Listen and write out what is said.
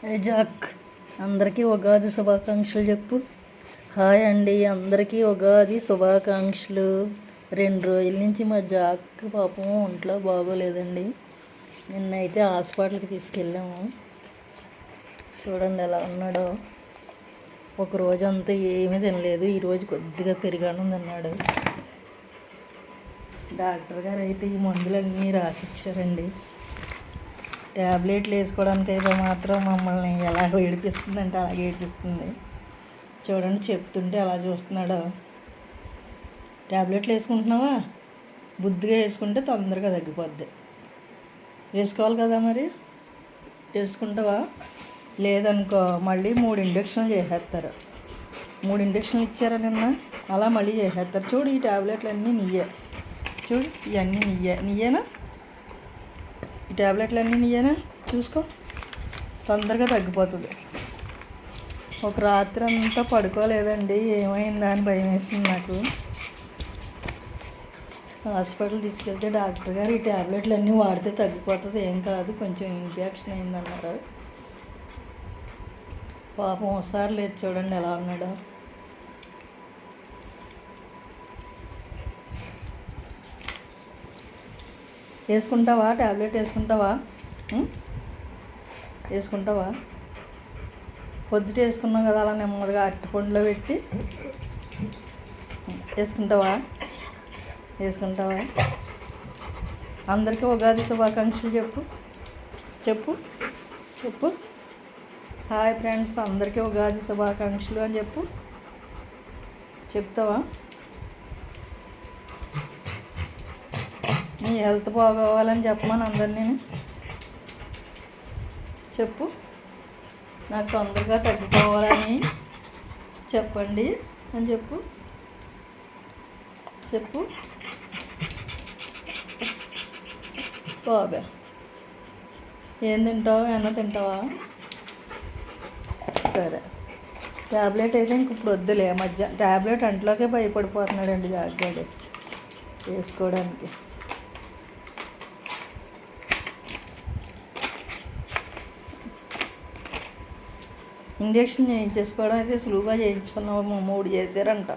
ఏ Jack, అందరికీ ఉగాది శుభాకాంక్షలు చెప్పు. హాయ్ అండి, అందరికీ ఉగాది శుభాకాంక్షలు. 2 రోజుల నుంచి మా జాక్ పాపం ఒంట్లో బాగోలేదండి. నిన్నైతే హాస్పిటల్కి తీసుకెళ్ళాము. చూడండి ఎలా ఉన్నాడో. ఒక రోజంతా ఏమీ తినలేదు, ఈరోజు కొద్దిగా పెరుగన్నం తిన్నాడు. డాక్టర్ గారు అయితే ఈ మందులన్నీ రాసిచ్చారండి. ట్యాబ్లెట్లు వేసుకోవడానికి అయితే మాత్రం మమ్మల్ని ఎలా ఏడిపిస్తుందంటే అలాగే ఏడిపిస్తుంది. చూడండి, చెప్తుంటే ఎలా చూస్తున్నాడో. ట్యాబ్లెట్లు వేసుకుంటున్నావా? బుద్ధిగా వేసుకుంటే తొందరగా తగ్గిపోద్ది. వేసుకోవాలి కదా, మరి వేసుకుంటావా? లేదనుకో మళ్ళీ 3 ఇంజక్షన్లు చేసేస్తారు. 3 ఇంజక్షన్లు ఇచ్చారా నిన్న, అలా మళ్ళీ చేసేస్తారు. చూడు, ఈ ట్యాబ్లెట్లు అన్నీ నీయే. చూడు, ఇవన్నీ నీయేనా? ఈ ట్యాబ్లెట్లు అన్నీ నీయేనా? చూసుకో, తొందరగా తగ్గిపోతుంది. ఒక రాత్రి అంతా పడుకోలేదండి, ఏమైందా అని భయం వేసింది నాకు. హాస్పిటల్ తీసుకెళ్తే డాక్టర్ గారు ఈ ట్యాబ్లెట్లు అన్నీ వాడితే తగ్గిపోతుంది, ఏం కాదు, కొంచెం ఇన్ఫెక్షన్ అయిందన్నారు. పాపం ఒకసారి లేదు, చూడండి ఎలా ఉన్నాడో. వేసుకుంటావా? ట్యాబ్లెట్ వేసుకుంటావా? వేసుకుంటావా? పొద్దుట వేసుకున్నాం కదా, అలా నెమ్మదిగా అరటిపండులో పెట్టి వేసుకుంటావా? వేసుకుంటావా? అందరికీ ఉగాది శుభాకాంక్షలు చెప్పు. చెప్పు చెప్పు హాయ్ ఫ్రెండ్స్, అందరికీ ఉగాది శుభాకాంక్షలు అని చెప్పు. చెప్తావా? నీ హెల్త్ బాగోవాలని చెప్పమని అందరినీ చెప్పు. నాకు తొందరగా తగ్గిపోవాలని చెప్పండి అని చెప్పు. చెప్పు బాబా. ఏం తింటావు? ఏమన్నా తింటావా? సరే, ట్యాబ్లెట్ అయితే ఇంక ఇప్పుడు వద్దులే. ట్యాబ్లెట్ అంట్లోకే భయపడిపోతున్నాడండి జాగ్రత్త వేసుకోవడానికి. ఇంజక్షన్ చేయించేసుకోవడం అయితే సులువుగా చేయించుకున్నాము, 3 చేశారంట.